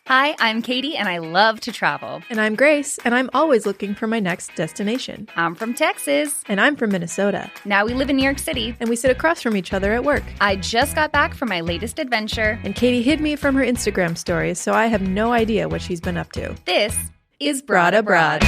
Hi, I'm Katie, and I love to travel. And I'm Grace, and I'm always looking for my next destination. I'm from Texas. And I'm from Minnesota. Now we live in New York City. And we sit across from each other at work. I just got back from my latest adventure. And Katie hid me from her Instagram stories, so I have no idea what she's been up to. This is Broad Abroad.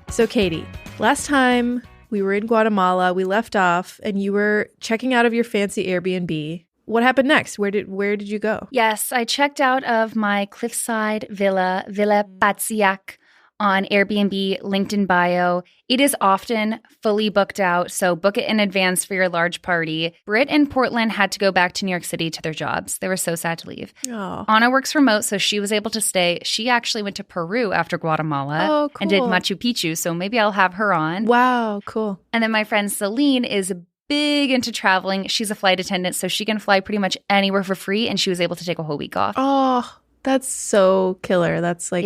So Katie, last time we were in Guatemala, we left off, and you were checking out of your fancy Airbnb. What happened next? Where did you go? Yes, I checked out of my cliffside Villa Patsiak on Airbnb, linked in bio. It is often fully booked out, so book it in advance for your large party. Britt and Portland had to go back to New York City to their jobs. They were so sad to leave. Oh. Anna works remote, so she was able to stay. She actually went to Peru after Guatemala and did Machu Picchu, so maybe I'll have her on. Wow, cool. And then my friend Celine is big into traveling. She's a flight attendant, so she can fly pretty much anywhere for free, and she was able to take a whole week off. Oh, that's so killer. That's like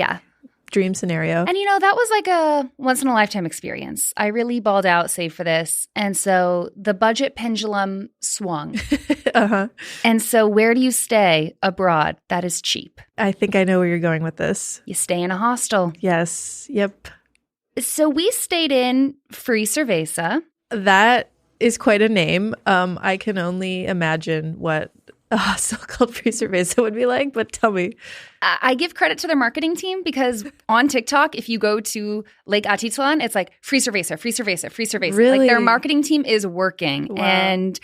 dream scenario. And that was like a once-in-a-lifetime experience. I really balled out save for this. And so the budget pendulum swung. Uh-huh. And so where do you stay abroad that is cheap? I think I know where you're going with this. You stay in a hostel. Yes. Yep. So we stayed in Free Cerveza. That is quite a name. I can only imagine what a hostel called Free Cerveza would be like, but tell me. I give credit to their marketing team because on TikTok, if you go to Lake Atitlán, it's like Free Cerveza, Free Cerveza, Free Cerveza. Really? Like their marketing team is working. Wow. And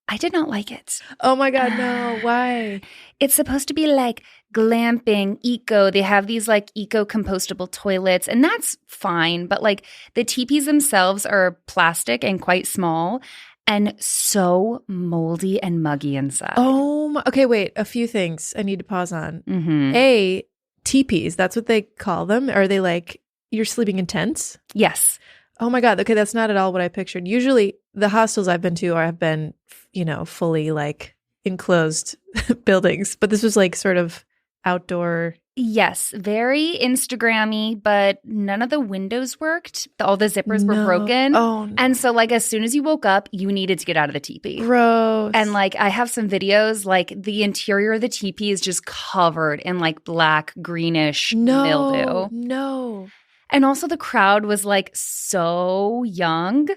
I did not like it. Oh my God, no. Why? It's supposed to be like glamping, eco. They have these like eco-compostable toilets, and that's fine. But like the teepees themselves are plastic and quite small and so moldy and muggy inside. Oh, okay, wait. A few things I need to pause on. Mm-hmm. A, teepees, that's what they call them? Are they like, you're sleeping in tents? Yes. Oh my God. Okay, that's not at all what I pictured. Usually the hostels I've been to have been, fully like enclosed buildings, but this was like sort of outdoor. Yes, very Instagram-y, but none of the windows worked. All the zippers were broken. Oh, no. And so like as soon as you woke up, you needed to get out of the teepee. Gross. And like I have some videos, like the interior of the teepee is just covered in like black, greenish mildew. No. And also the crowd was like so young,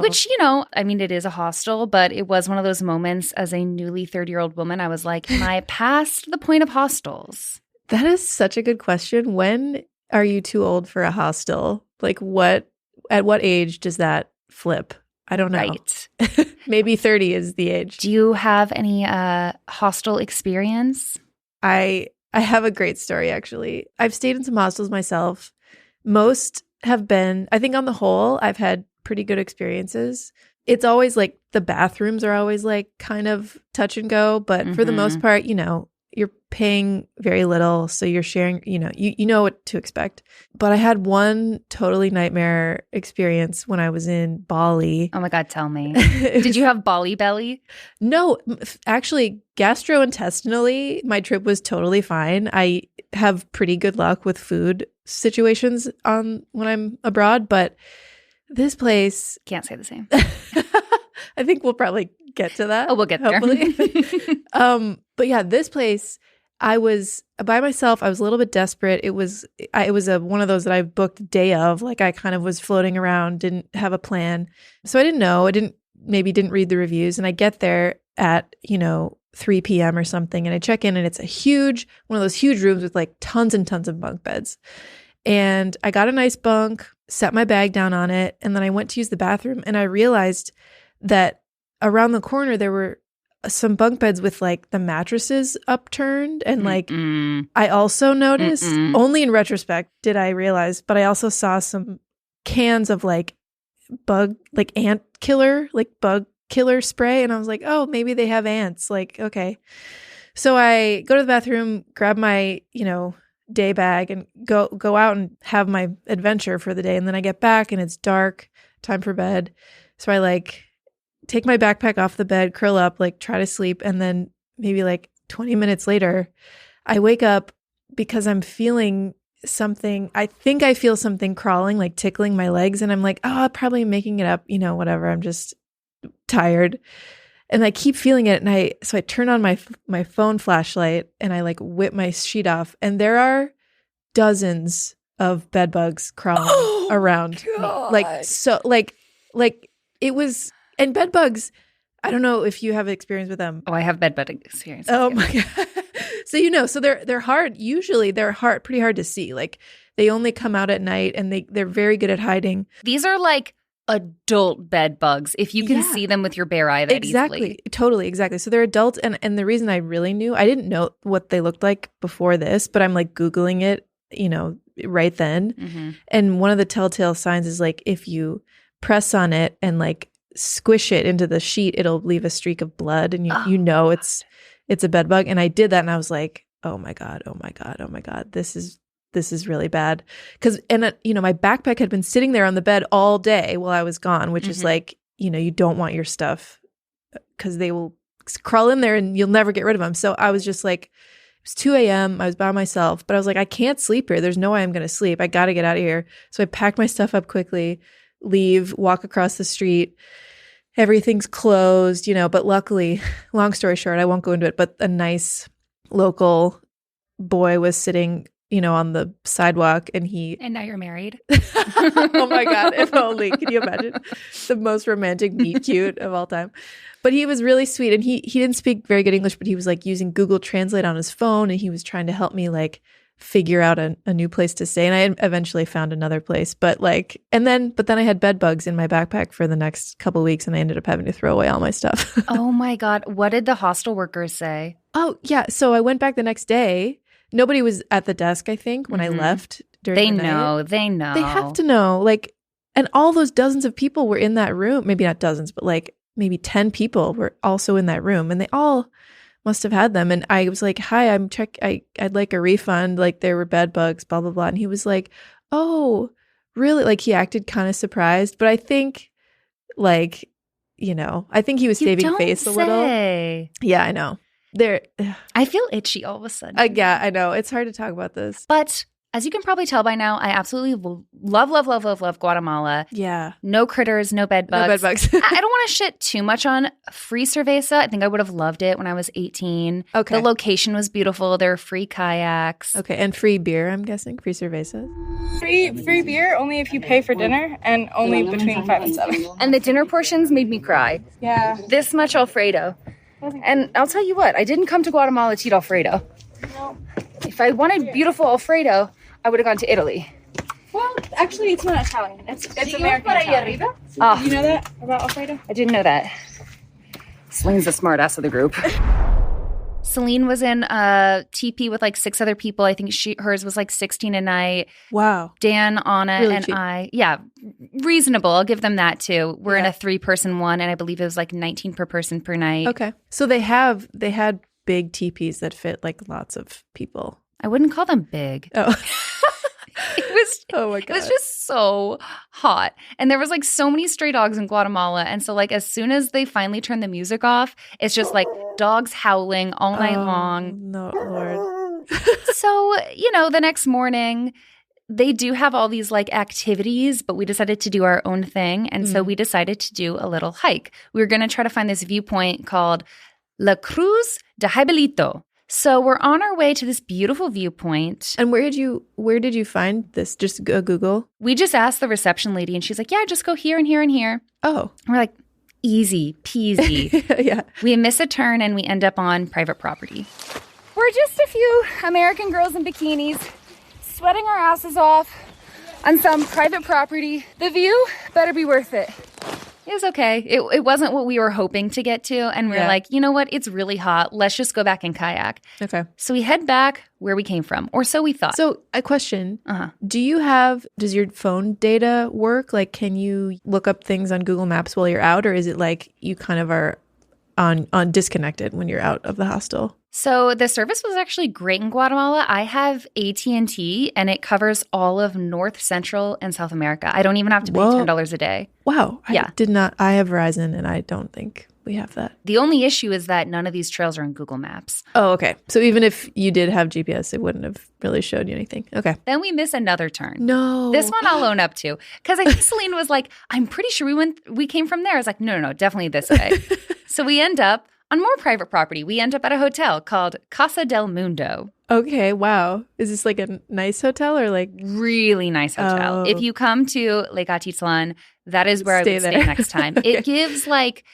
which, it is a hostel, but it was one of those moments as a newly 30-year-old woman. I was like, am I past the point of hostels? That is such a good question. When are you too old for a hostel? Like at what age does that flip? I don't know. Right. Maybe 30 is the age. Do you have any hostel experience? I have a great story, actually. I've stayed in some hostels myself. Most have been, I think on the whole, I've had pretty good experiences. It's always like the bathrooms are always like kind of touch and go, but for the most part, you're paying very little, so you're sharing, you know what to expect. But I had one totally nightmare experience when I was in Bali. Oh my God, tell me. Did you have Bali belly? No, actually, gastrointestinally, my trip was totally fine. I have pretty good luck with food situations when I'm abroad, but this place... Can't say the same. I think we'll probably get to that. Oh, we'll get there. Hopefully. But yeah, this place, I was by myself. I was a little bit desperate. It was one of those that I booked day of. Like I kind of was floating around, didn't have a plan. So I didn't know. I didn't read the reviews. And I get there at, 3 p.m. or something. And I check in and it's one of those huge rooms with like tons and tons of bunk beds. And I got a nice bunk, set my bag down on it. And then I went to use the bathroom and I realized that around the corner there were some bunk beds with like the mattresses upturned. And like I also noticed, only in retrospect did I realize, but I also saw some cans of like bug killer spray. And I was like, oh, maybe they have ants. Like, okay. So I go to the bathroom, grab my, day bag and go out and have my adventure for the day. And then I get back and it's dark, time for bed. So I like take my backpack off the bed, curl up, like try to sleep. And then maybe like 20 minutes later, I wake up because I'm feeling something. I think I feel something crawling, like tickling my legs. And I'm like, oh, I'm probably making it up, whatever. I'm just tired. And I keep feeling it. And so I turn on my phone flashlight and I like whip my sheet off. And there are dozens of bed bugs crawling around me. Like, so like it was, and bed bugs, I don't know if you have experience with them. Oh, I have bed bug experience. Oh my God. So, so they're hard. Usually they're pretty hard to see. Like they only come out at night and they're very good at hiding. These are like adult bed bugs. If you can see them with your bare eye that easily. Totally. Exactly. So they're adults. And the reason I really knew, I didn't know what they looked like before this, but I'm like Googling it, right then. Mm-hmm. And one of the telltale signs is like, if you press on it and like squish it into the sheet, it'll leave a streak of blood. And you know, it's a bed bug. And I did that and I was like, oh my God, this is really bad. Because, my backpack had been sitting there on the bed all day while I was gone, which is like, you don't want your stuff because they will crawl in there and you'll never get rid of them. So I was just like, it was 2 a.m. I was by myself, but I was like, I can't sleep here. There's no way I'm going to sleep. I got to get out of here. So I packed my stuff up quickly, leave, walk across the street. Everything's closed, but luckily, long story short, I won't go into it, but a nice local boy was sitting, on the sidewalk and And now you're married. Oh my God, if only. Can you imagine? The most romantic meet cute of all time. But he was really sweet and he didn't speak very good English, but he was like using Google Translate on his phone and he was trying to help me like figure out a new place to stay. And I eventually found another place. But then I had bed bugs in my backpack for the next couple of weeks and I ended up having to throw away all my stuff. Oh my God. What did the hostel workers say? Oh, yeah. So I went back the next day. Nobody was at the desk, I think, when I left during the night. They know. They have to know. And all those dozens of people were in that room. Maybe not dozens, but maybe 10 people were also in that room. And they all must have had them. And I was like, hi, I'd like a refund. Like there were bed bugs, blah, blah, blah. And he was like, oh, really? Like he acted kind of surprised. But I think I think he was saving face a little. Yeah, I know. I feel itchy all of a sudden. Yeah, I know. It's hard to talk about this. But as you can probably tell by now, I absolutely love Guatemala. Yeah. No critters, no bed bugs. No bed bugs. I don't want to shit too much on free Cerveza. I think I would have loved it when I was 18. Okay. The location was beautiful. There were free kayaks. Okay, and free beer, I'm guessing? Free Cervezas? Free beer only if you pay for dinner and only between 5 and 7. And the dinner portions made me cry. Yeah. This much Alfredo. And I'll tell you what, I didn't come to Guatemala to eat Alfredo. No. If I wanted beautiful Alfredo, I would have gone to Italy. Well, actually, it's not Italian. It's American Italian. Ah. You know that about Alfredo? I didn't know that. Celine's the smart ass of the group. Celine was in a teepee with 6 other people. I think hers was 16 a night. Wow. Dan, Anna, really and cheap. I. Yeah, reasonable. I'll give them that too. We're in a 3-person one, and I believe it was 19 per person per night. Okay. So they had big teepees that fit lots of people. I wouldn't call them big. Oh. Oh my God. It was just so hot. And there was so many stray dogs in Guatemala. And so as soon as they finally turned the music off, it's just dogs howling all night long. No, Lord. So, the next morning they do have all these activities, but we decided to do our own thing. And so we decided to do a little hike. We were going to try to find this viewpoint called La Cruz de Jaibalito. So we're on our way to this beautiful viewpoint. And where did you find this? Just Google? We just asked the reception lady and she's like, yeah, just go here and here and here. Oh. And we're like, easy peasy. Yeah. We miss a turn and we end up on private property. We're just a few American girls in bikinis sweating our asses off on some private property. The view better be worth it. It was okay. It wasn't what we were hoping to get to. And we're like, you know what? It's really hot. Let's just go back and kayak. Okay. So we head back where we came from, or so we thought. So a question. Does your phone data work? Can you look up things on Google Maps while you're out? Or is it you kind of are on disconnected when you're out of the hostel? So the service was actually great in Guatemala. I have AT&T, and it covers all of North, Central, and South America. I don't even have to pay $10 a day. Wow. Yeah. I have Verizon, and I don't think we have that. The only issue is that none of these trails are in Google Maps. Oh, okay. So even if you did have GPS, it wouldn't have really showed you anything. Okay. Then we miss another turn. No. This one I'll own up to. Because I think Celine was like, I'm pretty sure we came from there. I was like, no, definitely this way. So we end up on more private property. We end up at a hotel called Casa del Mundo. Okay, wow. Is this like a nice hotel or like Really nice hotel. Oh. If you come to Lake Atitlán, that is where I would Stay stay there. next time. It gives like,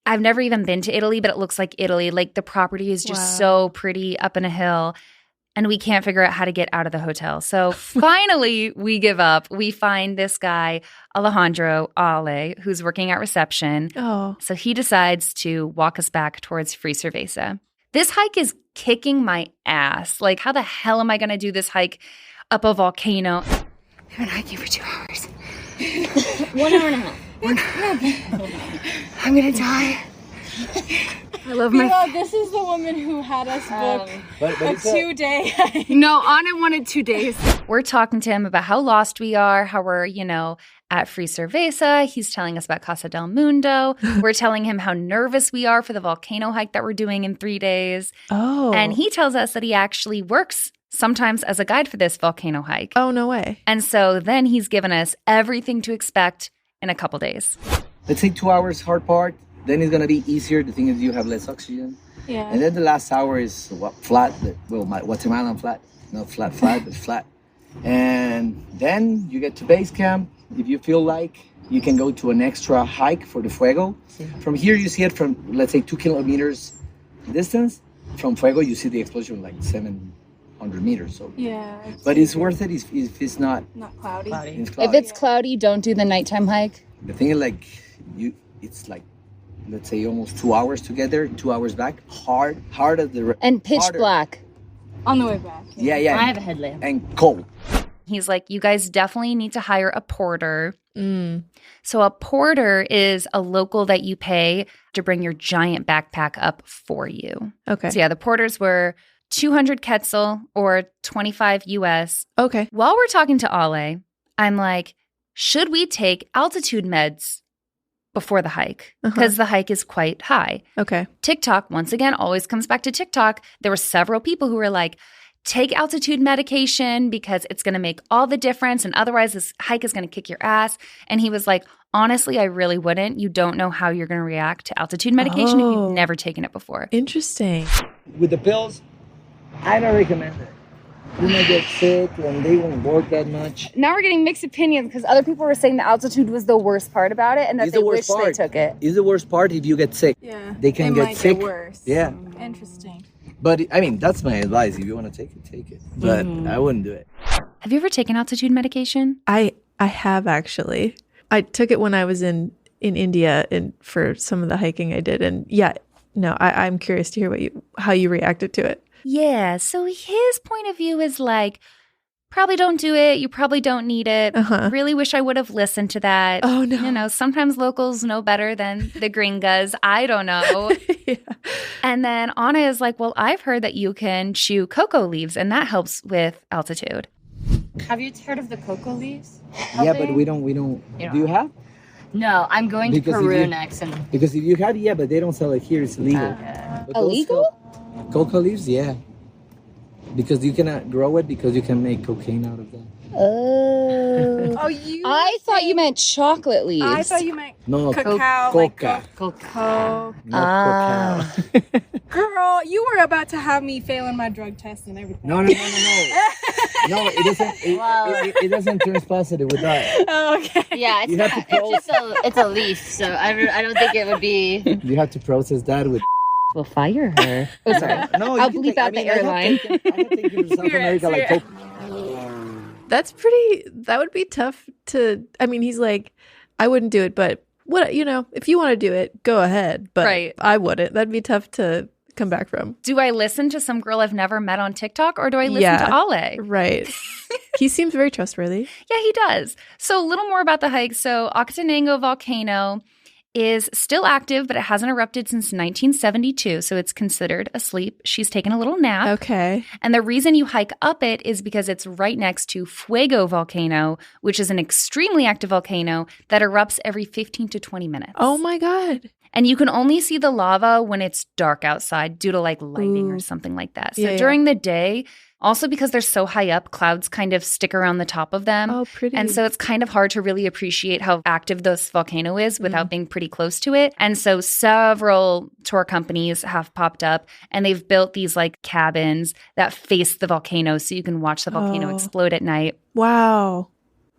I've never even been to Italy, but it looks like Italy. Like the property is just so pretty up in a hill. And we can't figure out how to get out of the hotel. So finally, we give up. We find this guy, Alejandro Ale, who's working at reception. Oh. So he decides to walk us back towards Free Cerveza. This hike is kicking my ass. Like, how the hell am I going to do this hike up a volcano? I've been hiking for 2 hours. 1 hour and a half. I'm going to die. I love my... Well, this is the woman who had us book a 2-day hike. No, Anna wanted 2 days. We're talking to him about how lost we are, how we're, at Free Cerveza. He's telling us about Casa del Mundo. We're telling him how nervous we are for the volcano hike that we're doing in 3 days. Oh. And he tells us that he actually works sometimes as a guide for this volcano hike. Oh, no way. And so then he's given us everything to expect in a couple days. Let's say 2 hours hard part. Then it's going to be easier. The thing is you have less oxygen. Yeah. And then the last hour is flat. Well, my Guatemalan flat. Not flat, but flat. And then you get to base camp. If you feel like, you can go to an extra hike for the Fuego. From here, you see it from, let's say, 2 kilometers distance. From Fuego, you see the explosion like 700 meters. So. Yeah. But it's worth it if it's not cloudy. It's If it's cloudy, don't do the nighttime hike. The thing is, like, it's like, let's say almost 2 hours together, 2 hours back. Hard as the... And pitch harder. black. On the way back. Yeah. I have a headlamp. And cold. He's like, you guys definitely need to hire a porter. So a porter is a local that you pay to bring your giant backpack up for you. Okay. So yeah, the porters were 200 quetzal or 25 US. Okay. While we're talking to Ale, I'm like, should we take altitude meds before the hike? Because the hike is quite high. Okay. TikTok, once again, always comes back to TikTok. There were several people who were like, take altitude medication because it's going to make all the difference. And otherwise, this hike is going to kick your ass. And he was like, honestly, I really wouldn't. You don't know how you're going to react to altitude medication if you've never taken it before. Interesting. With the pills, I don't recommend it. You might get sick and they won't work that much. Now we're getting mixed opinions because other people were saying the altitude was the worst part about it and that It's they the wish worst part. they took it. It's the worst part if you get sick. Yeah. They can get might sick. worse. Yeah. Interesting. But, I mean, that's my advice. If you want to take it, take it. But I wouldn't do it. Have you ever taken altitude medication? I have actually. I took it when I was in India and for some of the hiking I did. And yeah, no, I'm curious to hear how you reacted to it. Yeah. So his point of view is like, probably don't do it. You probably don't need it. Really wish I would have listened to that. Oh, no. Sometimes locals know better than the gringas. I don't know. Yeah. And then Anna is like, well, I've heard that you can chew cocoa leaves and that helps with altitude. Have you heard of the cocoa leaves? Yeah, but we don't. Do you have? No, I'm going to Because if Peru you- next. And Because if you have, yeah, but they don't sell it here. It's illegal. But those Illegal? Coca leaves, yeah. Because you cannot grow it because you can make cocaine out of that. Oh. I thought you meant chocolate leaves. I thought you meant No, cacao. coca. Cocoa. Not cacao. Girl, you were about to have me failing my drug test and everything. No. No, it doesn't. It doesn't turn positive with that. Oh, okay. yeah, it's You have to not. It's just it's a leaf, so I don't think it would be. You have to process that with. We'll fire her. Oh, sorry. No, I'll bleep out the airline. I have taken South America like coke. That would be tough to, I mean, he's like, I wouldn't do it, but what, if you want to do it, go ahead. But Right. I wouldn't. That'd be tough to come back from. Do I listen to some girl I've never met on TikTok or do I listen to Ale? Right. He seems very trustworthy. Yeah, he does. So a little more about the hike. So Acatenango Volcano is still active, but it hasn't erupted since 1972, so it's considered asleep. She's taken a little nap. Okay. And the reason you hike up it is because it's right next to Fuego Volcano, which is an extremely active volcano that erupts every 15 to 20 minutes. Oh my God. And you can only see the lava when it's dark outside due to like lighting or something like that. So during the day, also because they're so high up, clouds kind of stick around the top of them. Oh, pretty. And so it's kind of hard to really appreciate how active this volcano is without being pretty close to it. And so several tour companies have popped up and they've built these like cabins that face the volcano so you can watch the volcano explode at night. Wow.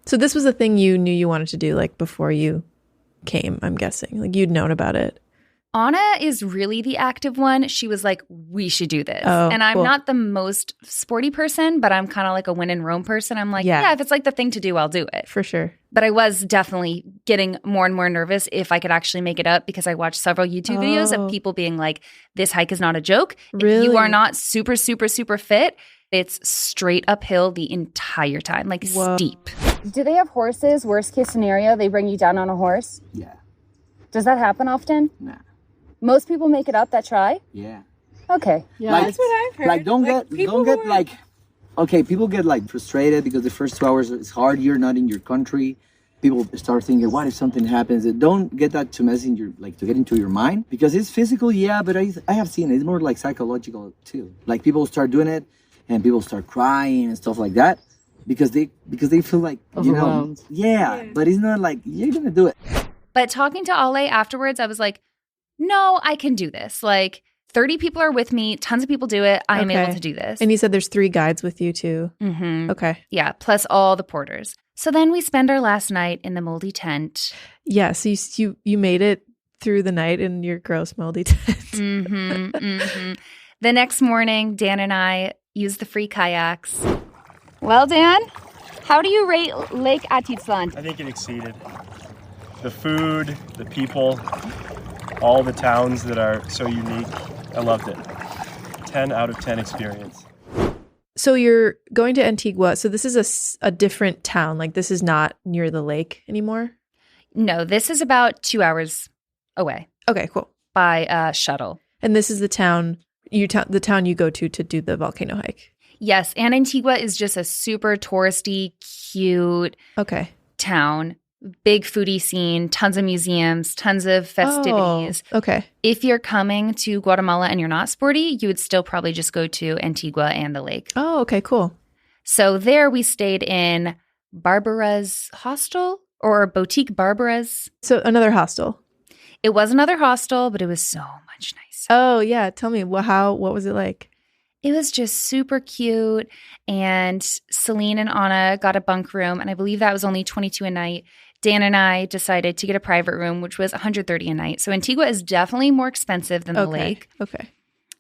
So this was a thing you knew you wanted to do like before you came, I'm guessing. Like you'd known about it. Anna is really the active one. She was like, we should do this. Oh, and I'm cool. not the most sporty person, but I'm kind of like a win and roam person. I'm like, yeah, if it's like the thing to do, I'll do it. For sure. But I was definitely getting more and more nervous if I could actually make it up because I watched several YouTube videos of people being like, this hike is not a joke. Really? If you are not super, super, super fit, it's straight uphill the entire time, like steep. Do they have horses? Worst case scenario, they bring you down on a horse? Yeah. Does that happen often? Nah. Most people make it up that try? Yeah. Okay. Yeah, Like- that's what I've heard. Like don't people get who are- like okay, people get like frustrated because the first 2 hours is hard, you're not in your country. People start thinking, what if something happens? Don't get that to mess in your to get into your mind because it's physical, yeah, but I have seen it. It's more like psychological too. Like people start doing it and people start crying and stuff like that because they feel like Overwhelmed. but it's not like you're gonna do it. But talking to Ale afterwards, I was like, no, I can do this. Like 30 people are with me. Tons of people do it. I'm Okay. able to do this. And you said there's 3 guides with you too. Mm-hmm. Okay. Yeah, plus all the porters. So then we spend our last night in the moldy tent. Yeah. So you made it through the night in your gross moldy tent. The next morning, Dan and I used the free kayaks. Well, Dan, how do you rate Lake Atitlán? I think it exceeded. The food, the people, all the towns that are so unique. I loved it. 10 out of 10 experience. So you're going to Antigua. So this is a different town. Like this is not near the lake anymore. No, this is about 2 hours away Okay, cool. by shuttle. And this is the town you go to do the volcano hike. Yes, and Antigua is just a super touristy, cute Okay. town. Big foodie scene, tons of museums, tons of festivities. Oh, okay. If you're coming to Guatemala and you're not sporty, you would still probably just go to Antigua and the lake. Oh, okay, cool. So there we stayed in Barbara's hostel or Boutique Barbara's. So another hostel. It was another hostel, but it was so much nicer. Oh, yeah. Tell me, what was it like? It was just super cute. And Celine and Anna got a bunk room, and I believe that was only $22 a night. Dan and I decided to get a private room, which was $130 a night. So Antigua is definitely more expensive than the lake. Okay.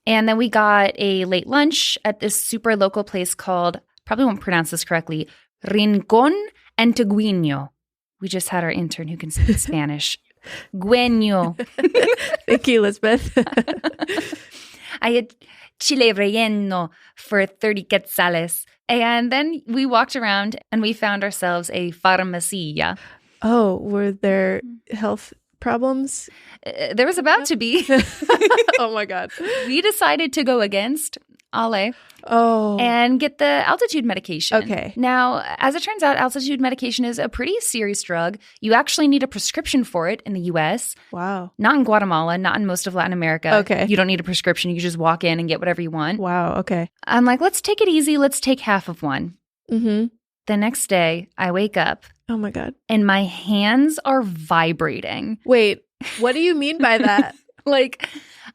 And then we got a late lunch at this super local place called, probably won't pronounce this correctly, Rincón Antiguino. We just had our intern who can speak Spanish. Gueño. Thank you, Elizabeth. I had chile relleno for 30 quetzales. And then we walked around and we found ourselves a farmacia. Oh, were there health problems? There was about to be. Oh my God. We decided to go against Ale Oh. and get the altitude medication. Okay. Now, as it turns out, altitude medication is a pretty serious drug. You actually need a prescription for it in the US. Wow. Not in Guatemala, not in most of Latin America. Okay. You don't need a prescription. You can just walk in and get whatever you want. Wow. Okay. I'm like, let's take it easy. Let's take half of one. Mm-hmm. The next day, I wake up Oh my God. and my hands are vibrating. Wait, what do you mean by that? Like,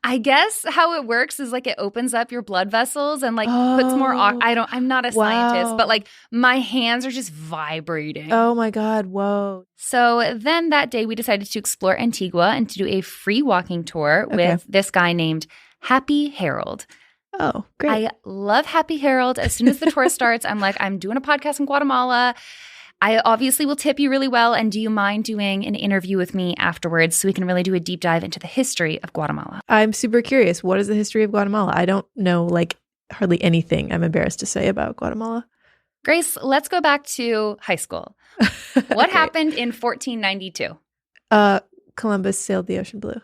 I guess how it works is like it opens up your blood vessels and like puts more. Oh. I'm not a scientist, Wow. but like my hands are just vibrating. Oh my God. Whoa. So then that day we decided to explore Antigua and to do a free walking tour Okay. with this guy named Happy Harold. Oh, great. I love Happy Harold. As soon as the tour starts, I'm like, I'm doing a podcast in Guatemala. I obviously will tip you really well. And do you mind doing an interview with me afterwards so we can really do a deep dive into the history of Guatemala? I'm super curious. What is the history of Guatemala? I don't know like hardly anything, I'm embarrassed to say, about Guatemala. Grace, let's go back to high school. What Okay. happened in 1492? Columbus sailed the ocean blue.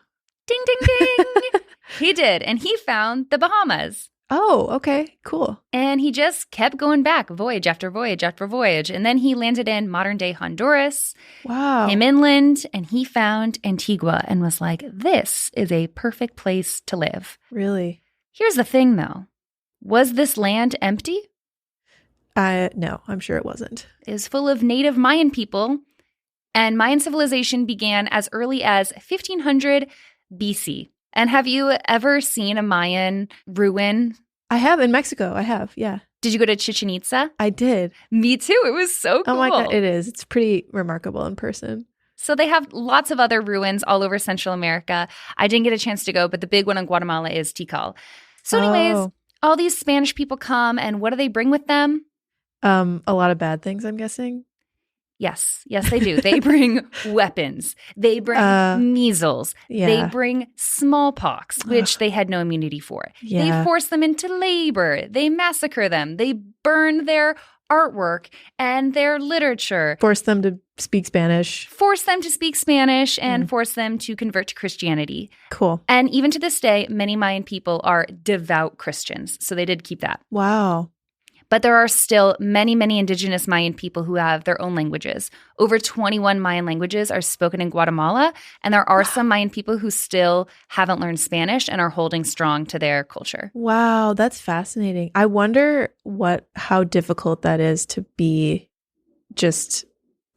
Ding, ding, ding. He did. And he found the Bahamas. Oh, okay. Cool. And he just kept going back, voyage after voyage after voyage. And then he landed in modern-day Honduras, Wow. came inland, and he found Antigua and was like, this is a perfect place to live. Really? Here's the thing, though. Was this land empty? No, I'm sure it wasn't. It was full of native Mayan people, and Mayan civilization began as early as 1500 BC. And have you ever seen a Mayan ruin? I have in Mexico. I have. Yeah. Did you go to Chichen Itza? I did. Me too. It was so cool. Oh my God. It is. It's pretty remarkable in person. So they have lots of other ruins all over Central America. I didn't get a chance to go, but the big one in Guatemala is Tikal. So anyways, all these Spanish people come, and what do they bring with them? A lot of bad things, I'm guessing. Yes, they do. They bring weapons. They bring measles. Yeah. They bring smallpox, which they had no immunity for. Yeah. They force them into labor. They massacre them. They burn their artwork and their literature. Force them to speak Spanish. Force them to speak Spanish and force them to convert to Christianity. Cool. And even to this day, many Mayan people are devout Christians. So they did keep that. Wow. But there are still many, many indigenous Mayan people who have their own languages. Over 21 Mayan languages are spoken in Guatemala, and there are some Mayan people who still haven't learned Spanish and are holding strong to their culture. Wow, that's fascinating. I wonder how difficult that is to be just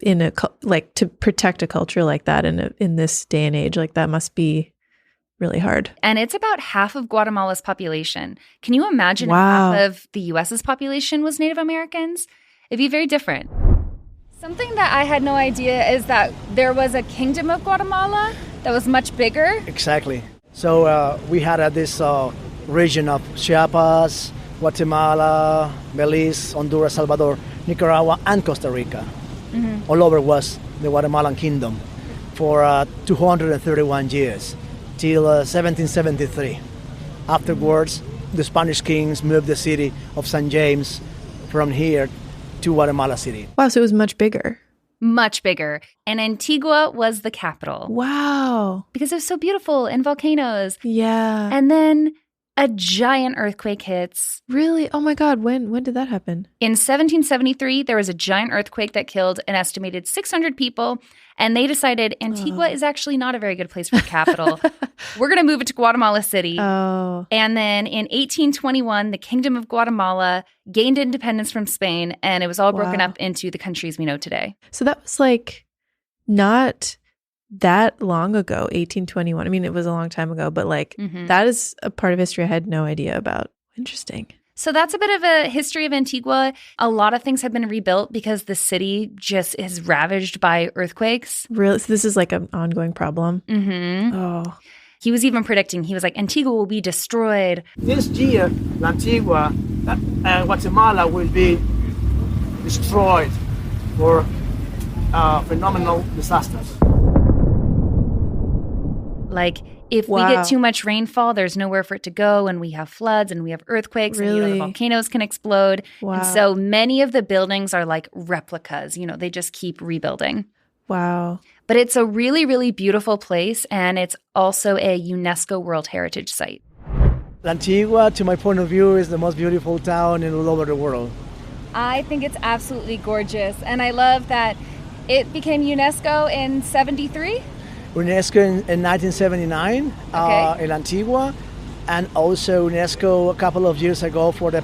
to protect a culture like that in this day and age. Like that must be really hard. And it's about half of Guatemala's population. Can you imagine if Wow. half of the U.S.'s population was Native Americans? It'd be very different. Something that I had no idea is that there was a kingdom of Guatemala that was much bigger. Exactly. So we had this region of Chiapas, Guatemala, Belize, Honduras, Salvador, Nicaragua, and Costa Rica. All over was the Guatemalan kingdom for 231 years. Till 1773. Afterwards, the Spanish kings moved the city of St. James from here to Guatemala City. Wow, so it was much bigger. Much bigger. And Antigua was the capital. Wow. Because it was so beautiful and volcanoes. Yeah. And then a giant earthquake hits. Really? Oh my God. When did that happen? In 1773, there was a giant earthquake that killed an estimated 600 people, and they decided Antigua is actually not a very good place for a capital. We're going to move it to Guatemala City. Oh. And then in 1821, the Kingdom of Guatemala gained independence from Spain, and it was all broken Wow. up into the countries we know today. So that was like not that long ago, 1821. I mean, it was a long time ago, but like that is a part of history I had no idea about. Interesting. So that's a bit of a history of Antigua. A lot of things have been rebuilt because the city just is ravaged by earthquakes. Really? So this is like an ongoing problem. Mm-hmm. Oh. He was even predicting, he was like, Antigua will be destroyed. This year, Antigua, Guatemala will be destroyed for phenomenal disasters. Like, if we get too much rainfall, there's nowhere for it to go, and we have floods and we have earthquakes, and the volcanoes can explode. Wow. And so many of the buildings are like replicas. They just keep rebuilding. Wow. But it's a really, really beautiful place, and it's also a UNESCO World Heritage Site. Antigua, to my point of view, is the most beautiful town in all over the world. I think it's absolutely gorgeous, and I love that it became UNESCO in 73. UNESCO in 1979 in Antigua, and also UNESCO a couple of years ago for the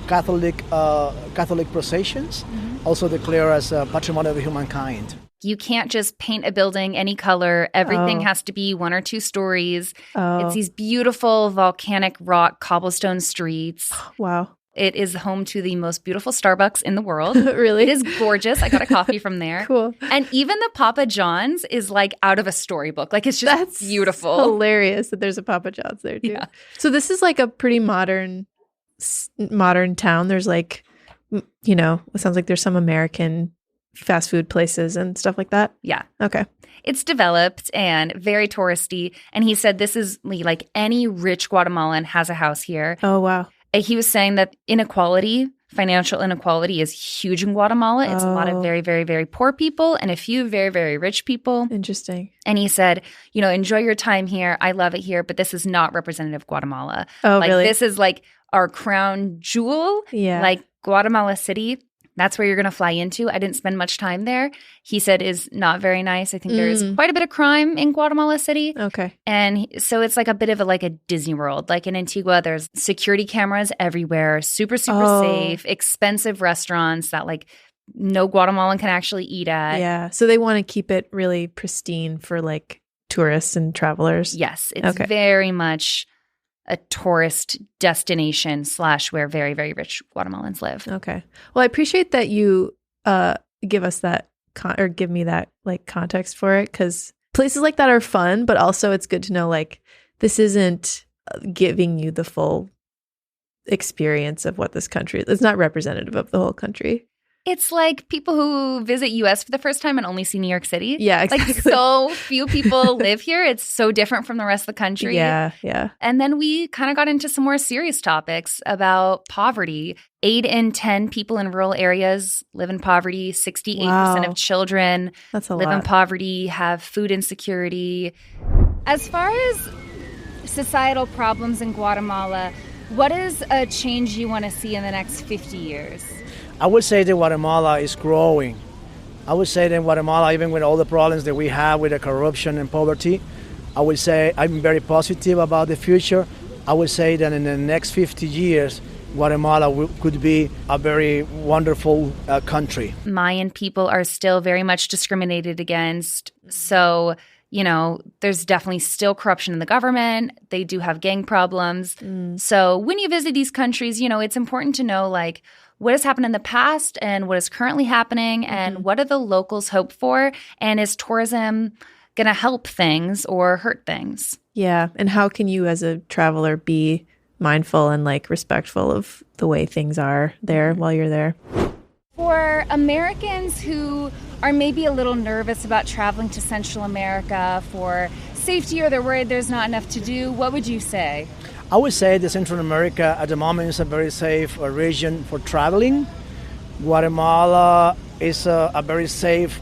Catholic processions, also declared as Patrimony of Humankind. You can't just paint a building any color. Everything has to be 1 or 2 stories. It's these beautiful volcanic rock cobblestone streets. Wow. It is home to the most beautiful Starbucks in the world. Really? It is gorgeous. I got a coffee from there. Cool. And even the Papa John's is like out of a storybook. Like it's just That's beautiful. Hilarious that there's a Papa John's there too. Yeah. So this is like a pretty modern town. There's like, it sounds like there's some American fast food places and stuff like that. Yeah. Okay. It's developed and very touristy. And he said this is like any rich Guatemalan has a house here. Oh, wow. He was saying that Inequality, financial inequality is huge in Guatemala. It's a lot of very, very, very poor people and a few very, very rich people. Interesting. And he said, enjoy your time here. I love it here, but this is not representative of Guatemala. Oh, like, really? This is like our crown jewel. Yeah. Like Guatemala City. That's where you're going to fly into. I didn't spend much time there. He said is not very nice. I think there's quite a bit of crime in Guatemala City. Okay. And so it's like a bit of like a Disney World. Like in Antigua, there's security cameras everywhere, super, super safe, expensive restaurants that like no Guatemalan can actually eat at. Yeah. So they want to keep it really pristine for like tourists and travelers. Yes. It's very much a tourist destination / where very, very rich Guatemalans live. Okay. Well, I appreciate that you give us that or give me that like context for it, because places like that are fun, but also it's good to know like this isn't giving you the full experience of what this country is. It's not representative of the whole country. It's like people who visit US for the first time and only see New York City. Yeah, exactly. Like so few people live here. It's so different from the rest of the country. Yeah, yeah. And then we kind of got into some more serious topics about poverty. 8 in 10 people in rural areas live in poverty. 68% of children That's a live lot. in poverty, have food insecurity. As far as societal problems in Guatemala, what is a change you want to see in the next 50 years? I would say that Guatemala is growing. I would say that Guatemala, even with all the problems that we have with the corruption and poverty, I would say I'm very positive about the future. I would say that in the next 50 years, Guatemala could be a very wonderful country. Mayan people are still very much discriminated against. So, there's definitely still corruption in the government. They do have gang problems. So when you visit these countries, it's important to know like what has happened in the past and what is currently happening and what do the locals hope for? And is tourism going to help things or hurt things? Yeah. And how can you as a traveler be mindful and like respectful of the way things are there while you're there? For Americans who are maybe a little nervous about traveling to Central America for safety or they're worried there's not enough to do, what would you say? I would say that Central America at the moment is a very safe region for traveling. Guatemala is a very safe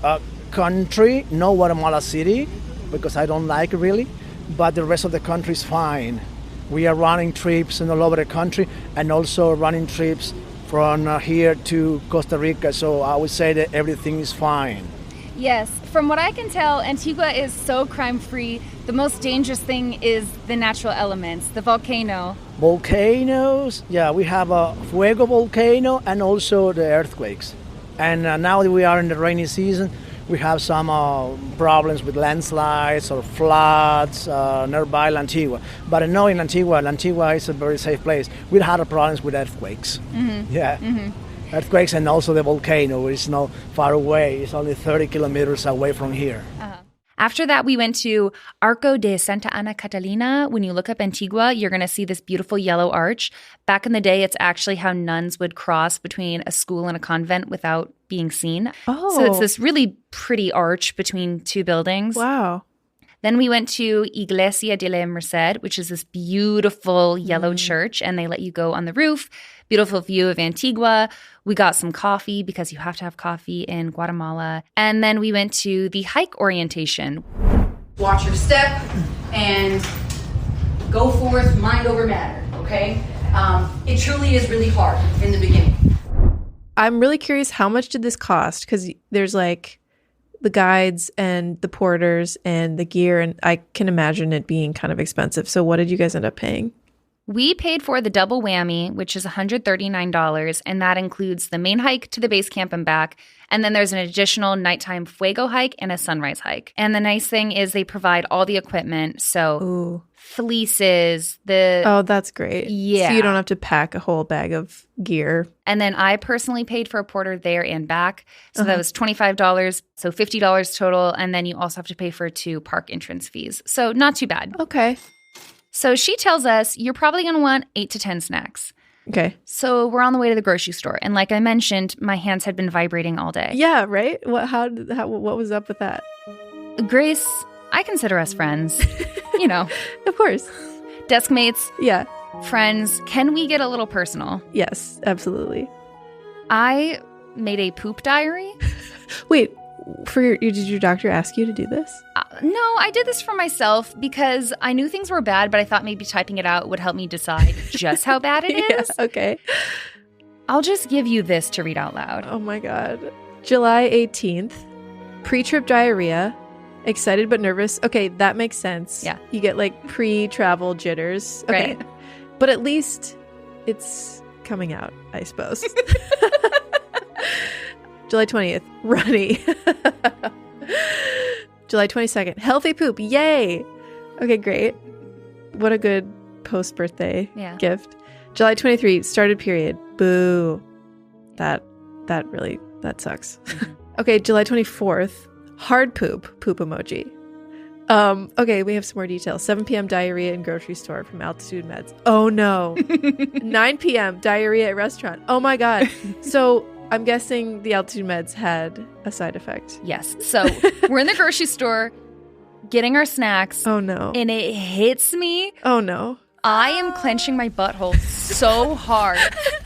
country, no Guatemala City, because I don't like it really, but the rest of the country is fine. We are running trips all over the country and also running trips from here to Costa Rica, so I would say that everything is fine. Yes, from what I can tell, Antigua is so crime-free. The most dangerous thing is the natural elements, the volcano. Volcanoes, yeah, we have a fuego volcano and also the earthquakes. And now that we are in the rainy season, we have some problems with landslides or floods nearby Antigua. But I know in Antigua is a very safe place. We had problems with earthquakes. Yeah. Earthquakes and also the volcano is not far away. It's only 30 kilometers away from here. After that, we went to Arco de Santa Ana Catalina. When you look up Antigua, you're going to see this beautiful yellow arch. Back in the day, it's actually how nuns would cross between a school and a convent without being seen. Oh. So it's this really pretty arch between two buildings. Wow. Then we went to Iglesia de la Merced, which is this beautiful yellow church, and they let you go on the roof. Beautiful view of Antigua. We got some coffee because you have to have coffee in Guatemala. And then we went to the hike orientation. Watch your step and go forth mind over matter, okay? It truly is really hard in the beginning. I'm really curious, how much did this cost? Because there's like the guides and the porters and the gear, and I can imagine it being kind of expensive. So what did you guys end up paying? We paid for the double whammy, which is $139, and that includes the main hike to the base camp and back. And then there's an additional nighttime fuego hike and a sunrise hike. And the nice thing is they provide all the equipment. So fleeces, Oh, that's great. Yeah. So you don't have to pack a whole bag of gear. And then I personally paid for a porter there and back. So that was $25, so $50 total. And then you also have to pay for 2 park entrance fees. So not too bad. Okay. So she tells us you're probably going to want 8 to 10 snacks. Okay. So we're on the way to the grocery store. And like I mentioned, my hands had been vibrating all day. Yeah, right? What was up with that? Grace, I consider us friends. Of course. Desk mates, Yeah. friends. Can we get a little personal? Yes, absolutely. I made a poop diary. Wait, did your doctor ask you to do this? No, I did this for myself because I knew things were bad, but I thought maybe typing it out would help me decide just how bad it is. Yeah, okay. I'll just give you this to read out loud. Oh my God. July 18th, pre-trip diarrhea, excited but nervous. Okay, that makes sense. Yeah. You get like pre-travel jitters. Okay. Right. But at least it's coming out, I suppose. July 20th, runny. July 22nd, healthy poop. Yay. Okay, great. What a good post-birthday gift. July 23, started period. Boo. That sucks. Okay, July 24th, hard poop emoji. Okay, we have some more details. 7 p.m. diarrhea in grocery store from altitude meds. Oh no. 9 p.m. diarrhea at restaurant. Oh my God. So I'm guessing the altitude meds had a side effect. Yes. So we're in the grocery store getting our snacks. Oh no. And it hits me. Oh no. I am clenching my butthole so hard.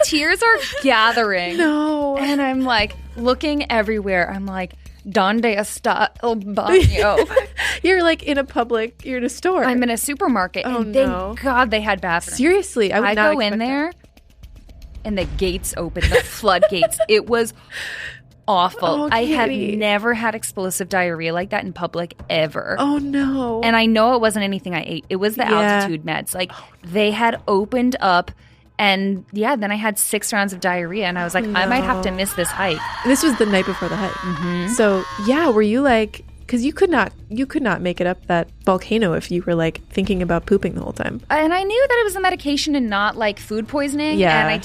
Tears are gathering. No. And I'm like looking everywhere. I'm like, donde está el baño? You're like in a store. I'm in a supermarket. Oh, and no. Thank God they had bathrooms. Seriously, I would not go in expect there and the gates open, the floodgates. It was awful. Oh, I have Katie. never had explosive diarrhea like that in public ever. Oh no. And I know it wasn't anything I ate. It was the altitude meds. Like they had opened up and then I had 6 rounds of diarrhea and I was like, I might have to miss this hike. This was the night before the hike. Mm-hmm. So were you like, because you could not make it up that volcano if you were like thinking about pooping the whole time. And I knew that it was a medication and not like food poisoning. Yeah, and I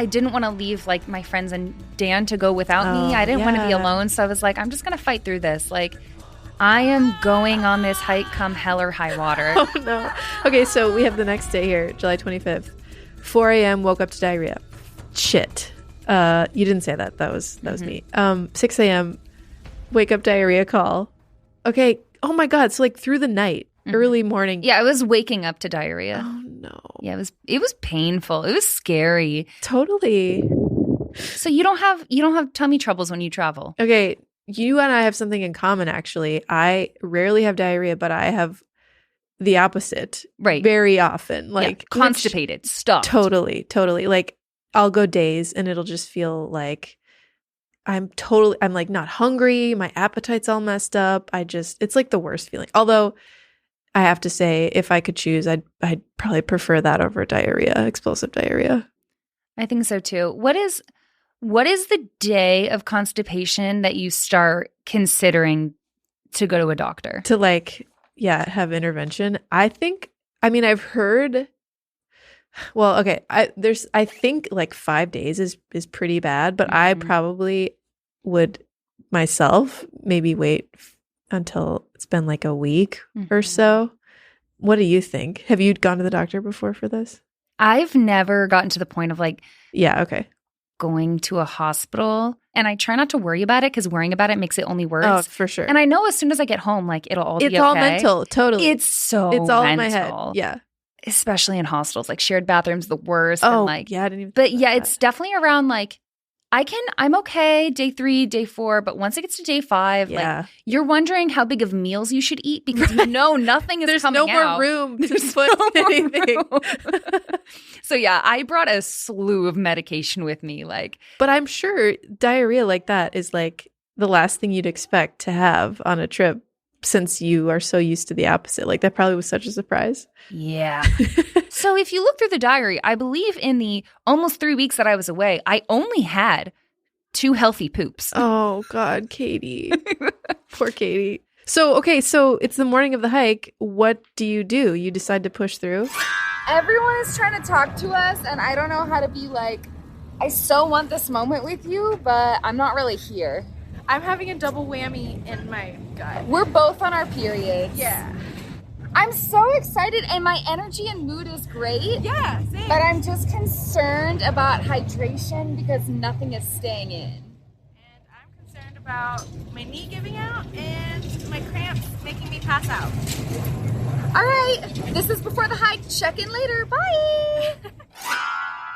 didn't want to leave like my friends and Dan to go without me. I didn't want to be alone. So I was like, I'm just gonna fight through this. Like I am going on this hike come hell or high water. Oh no. Okay, so we have the next day here, July 25th. 4 a.m. woke up to diarrhea. Shit. You didn't say that. That was me. 6 a.m. wake up diarrhea call. Okay. Oh my God. So like through the night, early morning. Yeah, I was waking up to diarrhea. Oh no. Yeah, it was painful. It was scary. Totally. So you don't have tummy troubles when you travel. Okay. You and I have something in common actually. I rarely have diarrhea, but I have the opposite. Right. Very often. Like constipated, stuffed. Totally. Like I'll go days and it'll just feel like I'm like not hungry. My appetite's all messed up. It's like the worst feeling. Although I have to say, if I could choose, I'd probably prefer that over diarrhea, explosive diarrhea. I think so too. What is the day of constipation that you start considering to go to a doctor? To like, have intervention. I've heard, well, okay. I think like 5 days is pretty bad, but I probably would myself maybe wait until it's been like a week or so. What do you think? Have you gone to the doctor before for this? I've never gotten to the point of like, going to a hospital, and I try not to worry about it because worrying about it makes it only worse. Oh, for sure. And I know as soon as I get home, like it'll all be okay. It's all mental, totally. It's all mental. in my head. Yeah. Especially in hostels, like shared bathrooms, the worst. Oh, and like, yeah, I didn't even. But yeah, it's definitely around like I'm okay day 3, day 4, but once it gets to day 5, like you're wondering how big of meals you should eat because you know nothing is coming out. There's no more room to put anything. So yeah, I brought a slew of medication with me, like. But I'm sure diarrhea like that is like the last thing you'd expect to have on a trip, since you are so used to the opposite. Like that probably was such a surprise. Yeah. So if you look through the diary, I believe in the almost 3 weeks that I was away, I only had 2 healthy poops. Oh God, Katie. Poor Katie. So it's the morning of the hike. What do? You decide to push through? Everyone is trying to talk to us, and I don't know how to be like, I so want this moment with you, but I'm not really here. I'm having a double whammy in my gut. We're both on our periods. Yeah. I'm so excited, and my energy and mood is great. Yeah, same. But I'm just concerned about hydration because nothing is staying in. And I'm concerned about my knee giving out and my cramps making me pass out. All right, this is before the hike. Check in later. Bye.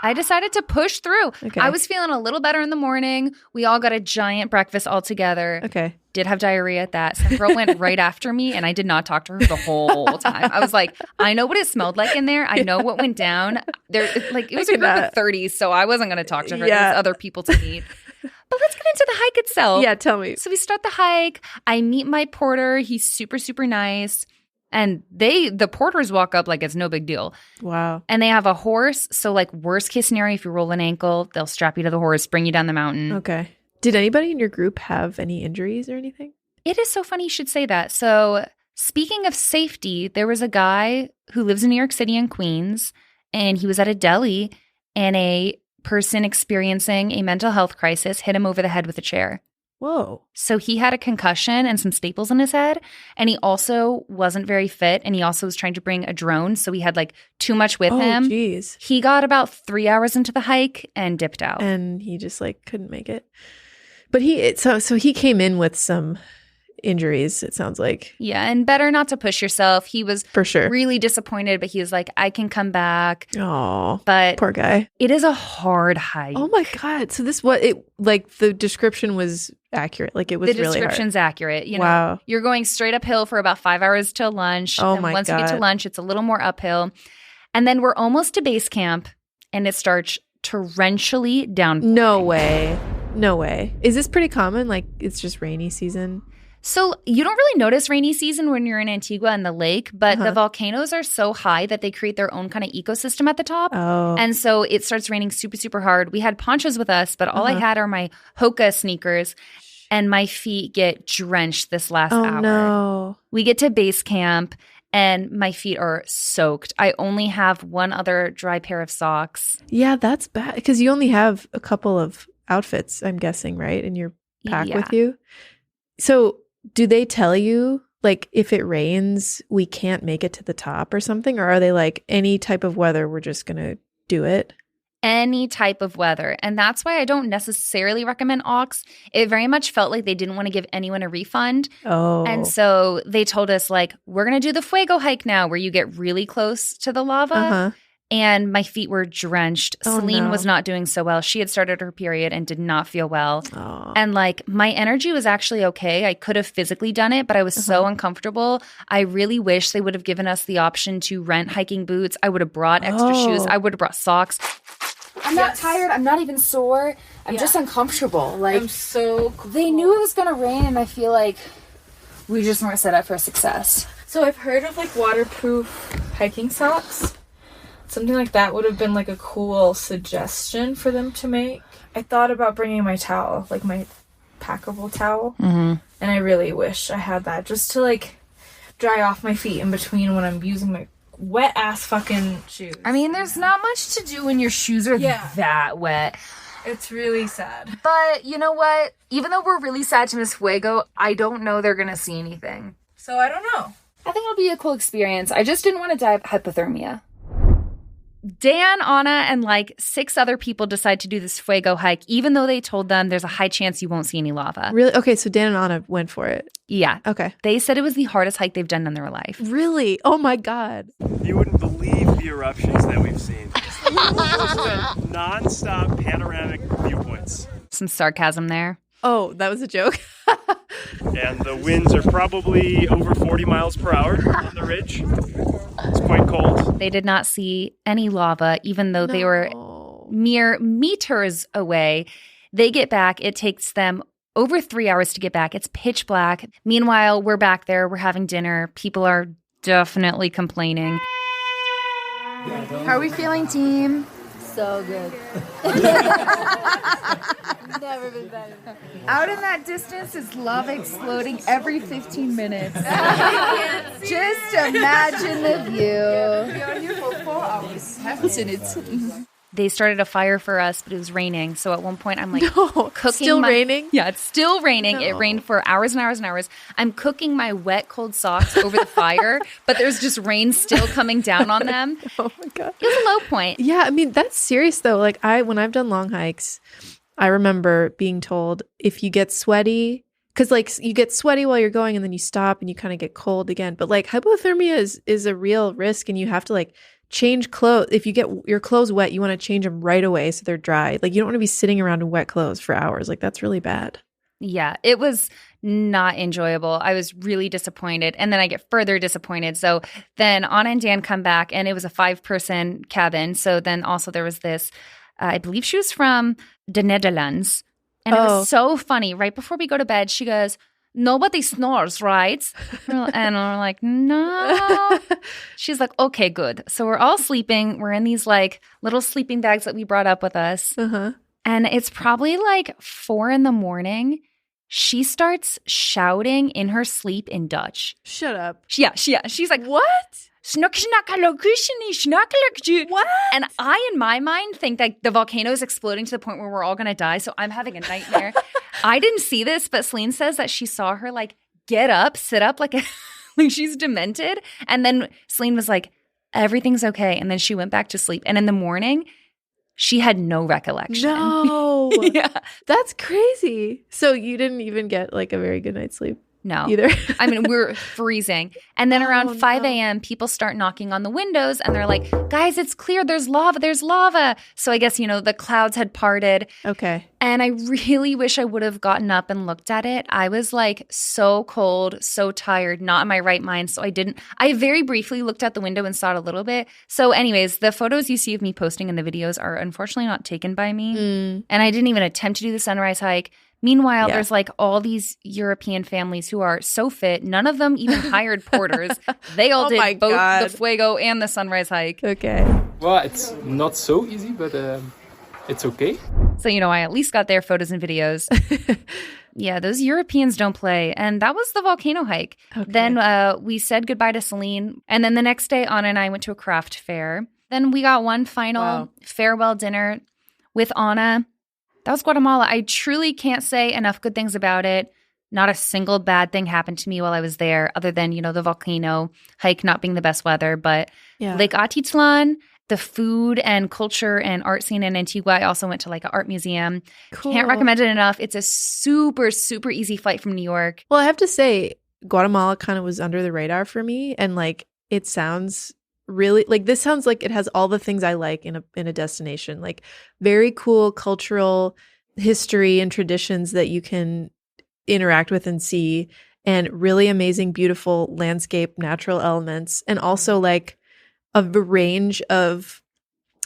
I decided to push through. Okay. I was feeling a little better in the morning. We all got a giant breakfast all together. Okay. Did have diarrhea at that. Some girl went right after me, and I did not talk to her the whole time. I was like, I know what it smelled like in there. I know what went down. It was a group of 30s, so I wasn't going to talk to her. Yeah. There was other people to meet. But let's get into the hike itself. Yeah, tell me. So we start the hike. I meet my porter. He's super, super nice. And the porters walk up like it's no big deal. Wow. And they have a horse. So like worst case scenario, if you roll an ankle, they'll strap you to the horse, bring you down the mountain. Okay. Did anybody in your group have any injuries or anything? It is so funny you should say that. So speaking of safety, there was a guy who lives in New York City and Queens, and he was at a deli, and a person experiencing a mental health crisis hit him over the head with a chair. Whoa. So he had a concussion and some staples in his head, and he also wasn't very fit, and he also was trying to bring a drone, so he had like too much with him. Oh, geez. He got about 3 hours into the hike and dipped out. And he just like couldn't make it. But so he came in with some injuries, it sounds like. Yeah, and better not to push yourself. He was For sure. really disappointed, but he was like, I can come back. Oh, But poor guy. it is a hard hike. Oh my God. So the description was accurate. Like it was The really hard. description's accurate. You know, Wow. you're going straight uphill for about 5 hours till lunch. Oh and my once you get to God. lunch, it's a little more uphill. And then we're almost to base camp, and it starts torrentially down. No way. No way. Is this pretty common? Like it's just rainy season? So you don't really notice rainy season when you're in Antigua and the lake, but the volcanoes are so high that they create their own kind of ecosystem at the top. Oh. And so it starts raining super, super hard. We had ponchos with us, but all I had are my Hoka sneakers, and my feet get drenched this last Oh hour. no. We get to base camp, and my feet are soaked. I only have one other dry pair of socks. Yeah, that's bad because you only have a couple of outfits, I'm guessing, right? In your pack Yeah. with you. So do they tell you like if it rains, we can't make it to the top or something? Or are they like any type of weather, we're just going to do it? Any type of weather. And that's why I don't necessarily recommend aux. It very much felt like they didn't want to give anyone a refund. Oh. And so they told us, like, we're going to do the fuego hike now, where you get really close to the lava. Uh-huh. And my feet were drenched. Oh, Celine no. was not doing so well. She had started her period and did not feel well. Oh. And like my energy was actually okay. I could have physically done it, but I was so uncomfortable. I really wish they would have given us the option to rent hiking boots. I would have brought extra shoes. I would have brought socks. I'm not tired. I'm not even sore. I'm just uncomfortable. Like, I'm so cool. they knew it was going to rain, and I feel like we just weren't set up for success. So I've heard of like waterproof hiking socks. Something like that would have been like a cool suggestion for them to make. I thought about bringing my towel, like my packable towel. Mm-hmm. And I really wish I had that just to like dry off my feet in between when I'm using my wet ass fucking shoes. I mean, there's not much to do when your shoes are that wet. It's really sad. But you know what? Even though we're really sad to miss Fuego, I don't know they're going to see anything. So I don't know. I think it'll be a cool experience. I just didn't want to die of hypothermia. Dan, Anna, and like 6 other people decide to do this fuego hike, even though they told them there's a high chance you won't see any lava. Really? Okay, so Dan and Anna went for it. Yeah. Okay. They said it was the hardest hike they've done in their life. Really? Oh my God. You wouldn't believe the eruptions that we've seen. Non-stop panoramic viewpoints. Some sarcasm there. Oh, that was a joke. And the winds are probably over 40 miles per hour on the ridge. It's quite cold. They did not see any lava, even though they were mere meters away. They get back. It takes them over 3 hours to get back. It's pitch black. Meanwhile, we're back there. We're having dinner. People are definitely complaining. How are we feeling, team? So good. Never been better. Out in that distance is lava exploding every 15 minutes. Just imagine the view. We are here for 4 hours. Haven't seen it. They started a fire for us, but it was raining. So at one point, I'm like cooking. Still raining? Yeah, it's still raining. No. It rained for hours and hours and hours. I'm cooking my wet, cold socks over the fire, but there's just rain still coming down on them. Oh my God. It was a low point. Yeah, I mean, that's serious though. Like when I've done long hikes, I remember being told if you get sweaty, because like you get sweaty while you're going and then you stop and you kind of get cold again. But like hypothermia is a real risk, and you have to like change clothes. If you get your clothes wet, you want to change them right away so they're dry. Like, you don't want to be sitting around in wet clothes for hours. Like, that's really bad. Yeah, it was not enjoyable. I was really disappointed. And then I get further disappointed. So then Anna and Dan come back, and it was a 5-person cabin. So then also there was this, I believe she was from the Netherlands. And it was so funny. Right before we go to bed, she goes, nobody snores, right? And we're like, no. She's like, okay, good. So we're all sleeping. We're in these like little sleeping bags that we brought up with us. Uh-huh. And it's probably like 4 a.m. She starts shouting in her sleep in Dutch. Shut up. Yeah. She's like, what? What? And I, in my mind, think that the volcano is exploding to the point where we're all going to die. So I'm having a nightmare. I didn't see this, but Celine says that she saw her like get up, sit up like she's demented. And then Celine was like, everything's okay. And then she went back to sleep. And in the morning, she had no recollection. No. Yeah. That's crazy. So you didn't even get like a very good night's sleep? No. Either. I mean, we're freezing. And then around 5 a.m., people start knocking on the windows and they're like, guys, it's clear. There's lava. So I guess, the clouds had parted. Okay. And I really wish I would have gotten up and looked at it. I was like so cold, so tired, not in my right mind. So I very briefly looked out the window and saw it a little bit. So anyways, the photos you see of me posting in the videos are unfortunately not taken by me. And I didn't even attempt to do the sunrise hike. Meanwhile, there's like all these European families who are so fit. None of them even hired porters. They all did both the Fuego and the sunrise hike. Okay. Well, it's not so easy, but it's okay. So, I at least got their photos and videos. Yeah, those Europeans don't play. And that was the volcano hike. Okay. Then we said goodbye to Celine. And then the next day, Anna and I went to a craft fair. Then we got one final farewell dinner with Anna. That was Guatemala. I truly can't say enough good things about it. Not a single bad thing happened to me while I was there, other than, the volcano hike not being the best weather. But Lake Atitlán, the food and culture and art scene in Antigua. I also went to like an art museum. Cool. Can't recommend it enough. It's a super, super easy flight from New York. Well, I have to say, Guatemala kind of was under the radar for me. And like, it sounds really like, this sounds like it has all the things I like in a destination, like very cool cultural history and traditions that you can interact with and see, and really amazing, beautiful landscape, natural elements, and also like a range of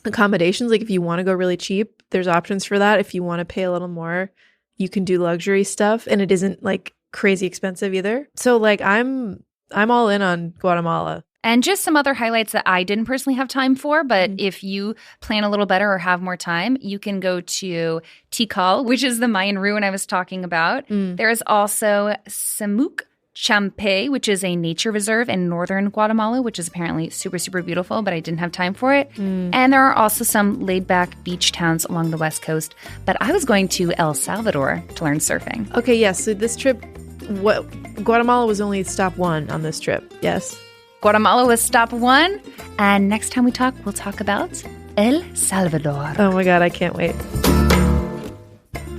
accommodations. Like if you want to go really cheap, there's options for that. If you want to pay a little more, you can do luxury stuff, and it isn't like crazy expensive either. So like I'm all in on Guatemala. And just some other highlights that I didn't personally have time for, but if you plan a little better or have more time, you can go to Tikal, which is the Mayan ruin I was talking about. There is also Semuc Champe, which is a nature reserve in northern Guatemala, which is apparently super, super beautiful, but I didn't have time for it. And there are also some laid-back beach towns along the west coast. But I was going to El Salvador to learn surfing. Okay, yes. So this trip, Guatemala was only stop 1 on this trip, yes? Guatemala was stop 1, and next time we talk, we'll talk about El Salvador. Oh my God, I can't wait.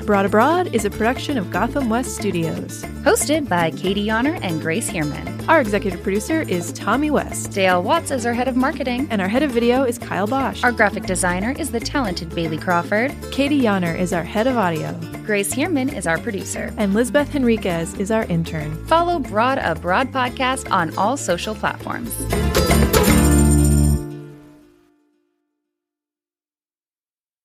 Broad Abroad is a production of Gotham West Studios. Hosted by Katie Yonner and Grace Heerman. Our executive producer is Tommy West. Dale Watts is our head of marketing. And our head of video is Kyle Bosch. Our graphic designer is the talented Bailey Crawford. Katie Yonner is our head of audio. Grace Heerman is our producer. And Lizbeth Henriquez is our intern. Follow Broad Abroad Podcast on all social platforms.